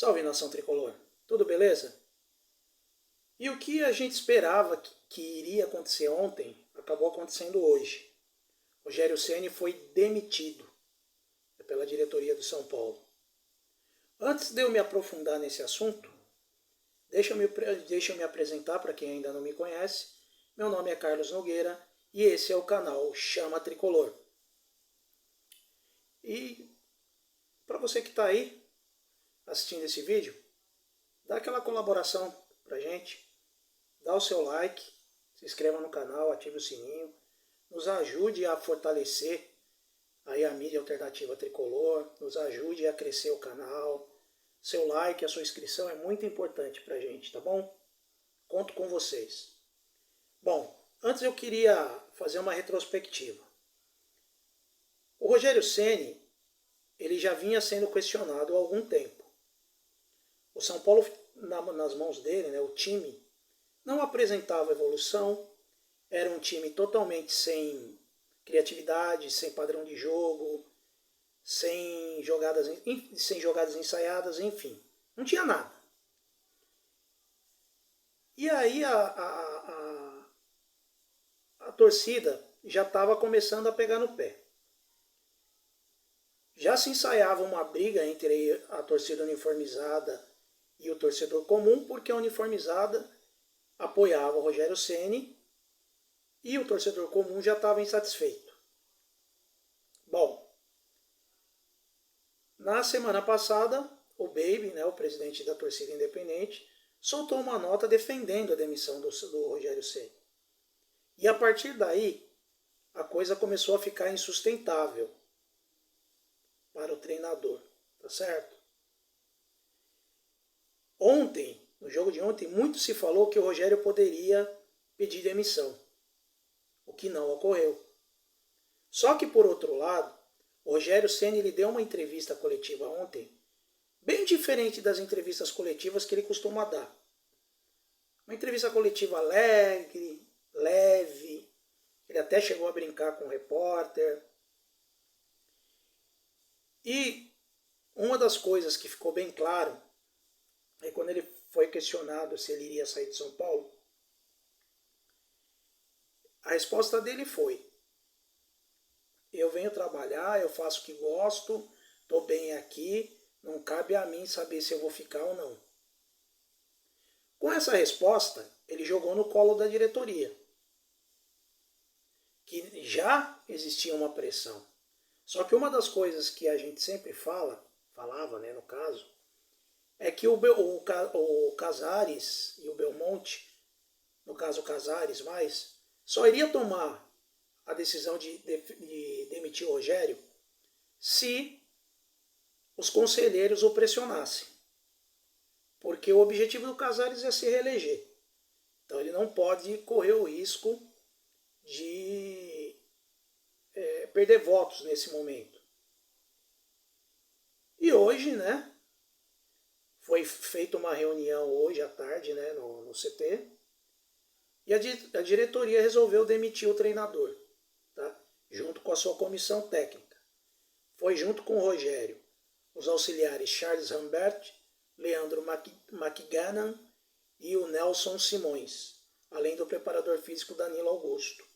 Salve, nação tricolor! Tudo beleza? E o que a gente esperava que iria acontecer ontem, acabou acontecendo hoje. Rogério Ceni foi demitido pela diretoria do São Paulo. Antes de eu me aprofundar nesse assunto, deixa eu me apresentar para quem ainda não me conhece. Meu nome é Carlos Nogueira e esse é o canal Chama Tricolor. E para você que está aí assistindo esse vídeo, dá aquela colaboração pra gente, dá o seu like, se inscreva no canal, ative o sininho, nos ajude a fortalecer aí a mídia alternativa tricolor, nos ajude a crescer o canal. Seu like, a sua inscrição é muito importante pra gente, tá bom? Conto com vocês. Bom, antes eu queria fazer uma retrospectiva. O Rogério Ceni, ele já vinha sendo questionado há algum tempo. O São Paulo, nas mãos dele, né, o time, não apresentava evolução, era um time totalmente sem criatividade, sem padrão de jogo, sem jogadas ensaiadas, enfim. Não tinha nada. E aí a torcida já estava começando a pegar no pé. Já se ensaiava uma briga entre a torcida uniformizada e o torcedor comum, porque a uniformizada apoiava o Rogério Ceni e o torcedor comum já estava insatisfeito. Bom, na semana passada, o Baby, né, o presidente da torcida independente, soltou uma nota defendendo a demissão do Rogério Ceni. E a partir daí, a coisa começou a ficar insustentável para o treinador, tá certo? Ontem, no jogo de ontem, muito se falou que o Rogério poderia pedir demissão, o que não ocorreu. Só que, por outro lado, o Rogério Ceni ele deu uma entrevista coletiva ontem, bem diferente das entrevistas coletivas que ele costuma dar. Uma entrevista coletiva alegre, leve, ele até chegou a brincar com o repórter. E uma das coisas que ficou bem claro é quando ele foi questionado se ele iria sair de São Paulo, a resposta dele foi: eu venho trabalhar, eu faço o que gosto, estou bem aqui, não cabe a mim saber se eu vou ficar ou não. Com essa resposta, ele jogou no colo da diretoria, que já existia uma pressão. Só que uma das coisas que a gente sempre falava, né, no caso, é que o Casares e o Belmonte, no caso o Casares mais, só iria tomar a decisão de demitir o Rogério se os conselheiros o pressionassem. Porque o objetivo do Casares é se reeleger. Então ele não pode correr o risco de perder votos nesse momento. E hoje, né, foi feita uma reunião hoje à tarde, né, no CT, e a diretoria resolveu demitir o treinador, tá? Junto com a sua comissão técnica. Foi junto com o Rogério, os auxiliares Charles Rambert, Leandro McGannon e o Nelson Simões, além do preparador físico Danilo Augusto.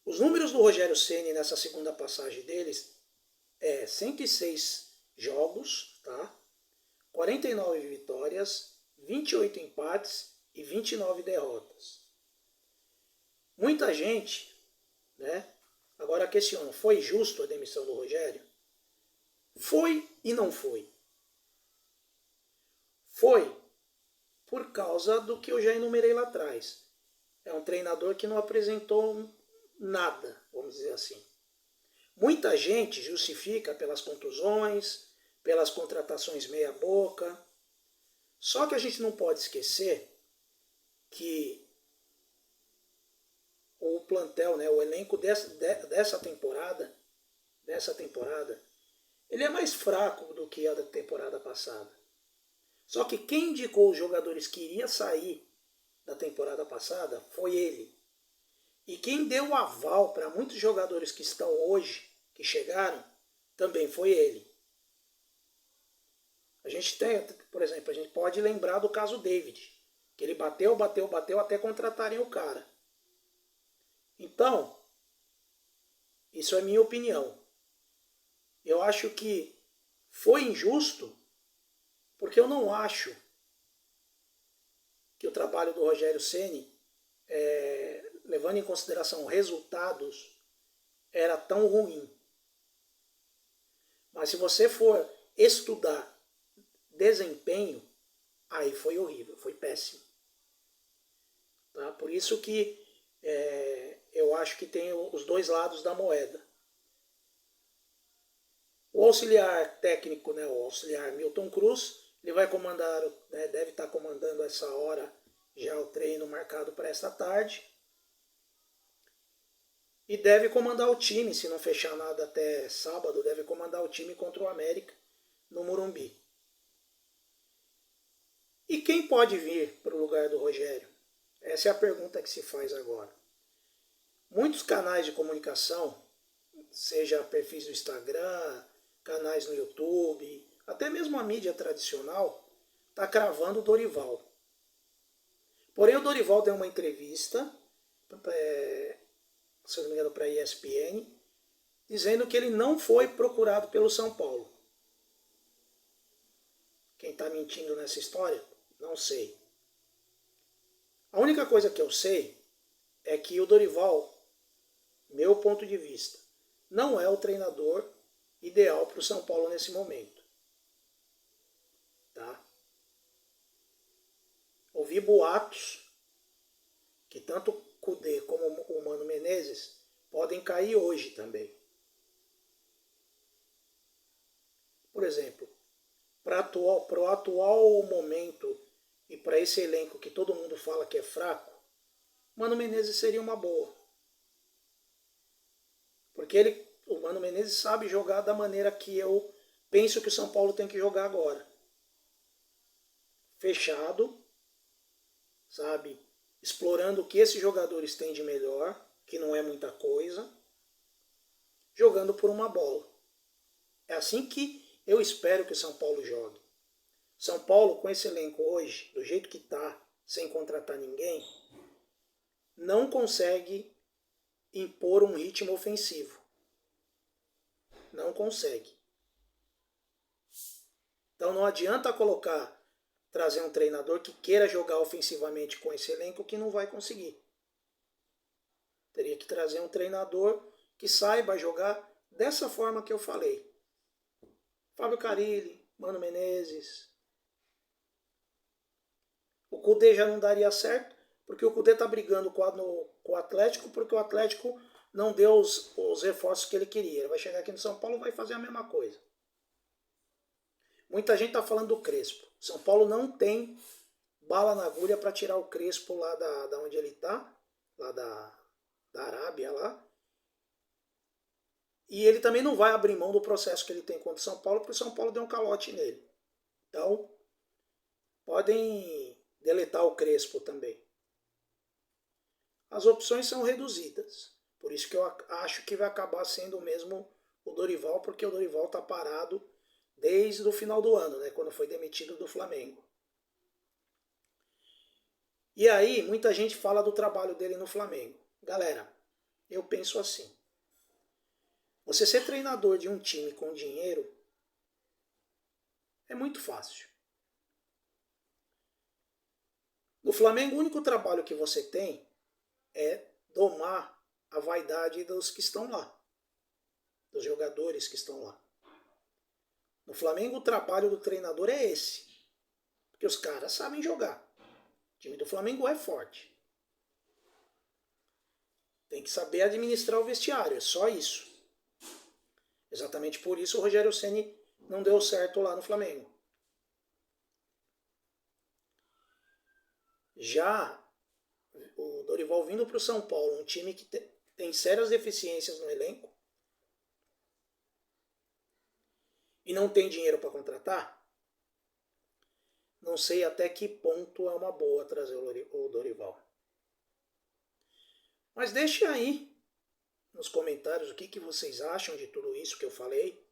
Os números do Rogério Ceni nessa segunda passagem deles é 106 jogos, tá? 49 vitórias, 28 empates e 29 derrotas. Muita gente, né, agora questiona, foi justo a demissão do Rogério? Foi e não foi. Foi por causa do que eu já enumerei lá atrás. É um treinador que não apresentou nada, vamos dizer assim. Muita gente justifica pelas contusões, pelas contratações meia boca. Só que a gente não pode esquecer que o plantel, né, o elenco dessa temporada, ele é mais fraco do que a da temporada passada. Só que quem indicou os jogadores que iria sair da temporada passada foi ele. E quem deu o aval para muitos jogadores que estão hoje, que chegaram, também foi ele. A gente tem, por exemplo, a gente pode lembrar do caso David, que ele bateu até contratarem o cara. Então, isso é minha opinião. Eu acho que foi injusto, porque eu não acho que o trabalho do Rogério Ceni, levando em consideração resultados, era tão ruim. Mas se você for estudar desempenho, aí foi horrível, foi péssimo. Tá? Por isso que eu acho que tem os dois lados da moeda. O auxiliar técnico, né, o auxiliar Milton Cruz, ele vai comandar, né, deve estar comandando essa hora já o treino marcado para esta tarde. E deve comandar o time, se não fechar nada até sábado, deve comandar o time contra o América no Morumbi. E quem pode vir para o lugar do Rogério? Essa é a pergunta que se faz agora. Muitos canais de comunicação, seja perfis do Instagram, canais no YouTube, até mesmo a mídia tradicional, está cravando o Dorival. Porém, o Dorival deu uma entrevista, se não me engano, para a ESPN, dizendo que ele não foi procurado pelo São Paulo. Quem está mentindo nessa história? Não sei. A única coisa que eu sei é que o Dorival, meu ponto de vista, não é o treinador ideal para o São Paulo nesse momento. Tá? Ouvi boatos que tanto o Cudê como o Mano Menezes podem cair hoje também. Por exemplo, para o atual momento e para esse elenco que todo mundo fala que é fraco, Mano Menezes seria uma boa. Porque o Mano Menezes sabe jogar da maneira que eu penso que o São Paulo tem que jogar agora. Fechado, sabe? Explorando o que esses jogadores têm de melhor, que não é muita coisa, jogando por uma bola. É assim que eu espero que o São Paulo jogue. São Paulo, com esse elenco hoje, do jeito que está, sem contratar ninguém, não consegue impor um ritmo ofensivo. Não consegue. Então não adianta trazer um treinador que queira jogar ofensivamente com esse elenco que não vai conseguir. Teria que trazer um treinador que saiba jogar dessa forma que eu falei. Fábio Carille, Mano Menezes. O Cudê já não daria certo, porque o Cudê está brigando com o Atlético, porque o Atlético não deu os reforços que ele queria. Ele vai chegar aqui no São Paulo e vai fazer a mesma coisa. Muita gente está falando do Crespo. São Paulo não tem bala na agulha para tirar o Crespo lá da onde ele está, lá da Arábia lá. E ele também não vai abrir mão do processo que ele tem contra o São Paulo, porque o São Paulo deu um calote nele. Então, podem deletar o Crespo também. As opções são reduzidas. Por isso que eu acho que vai acabar sendo mesmo o Dorival, porque o Dorival está parado desde o final do ano, né, quando foi demitido do Flamengo. E aí, muita gente fala do trabalho dele no Flamengo. Galera, eu penso assim. Você ser treinador de um time com dinheiro é muito fácil. No Flamengo, o único trabalho que você tem é domar a vaidade dos que estão lá, dos jogadores que estão lá. No Flamengo, o trabalho do treinador é esse, porque os caras sabem jogar. O time do Flamengo é forte. Tem que saber administrar o vestiário, é só isso. Exatamente por isso o Rogério Ceni não deu certo lá no Flamengo. Já o Dorival vindo para o São Paulo, um time que tem sérias deficiências no elenco e não tem dinheiro para contratar, não sei até que ponto é uma boa trazer o Dorival. Mas deixe aí nos comentários o que vocês acham de tudo isso que eu falei.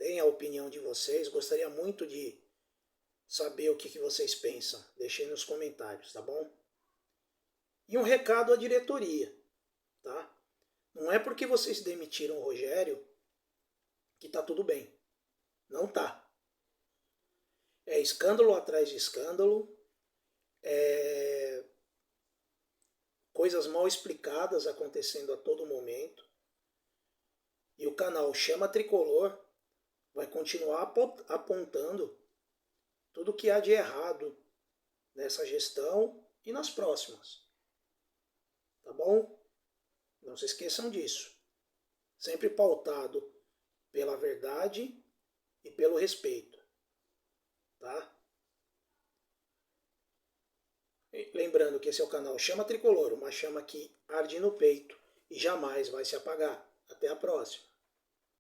deem a opinião de vocês. Gostaria muito de saber o que vocês pensam. Deixem nos comentários, tá bom? E um recado à diretoria, tá? Não é porque vocês demitiram o Rogério que tá tudo bem. Não tá. É escândalo atrás de escândalo, coisas mal explicadas acontecendo a todo momento. E o canal Chama Tricolor vai continuar apontando tudo que há de errado nessa gestão e nas próximas. Tá bom? Não se esqueçam disso. Sempre pautado pela verdade e pelo respeito. Tá? E lembrando que esse é o canal Chama Tricolor, uma chama que arde no peito e jamais vai se apagar. Até a próxima.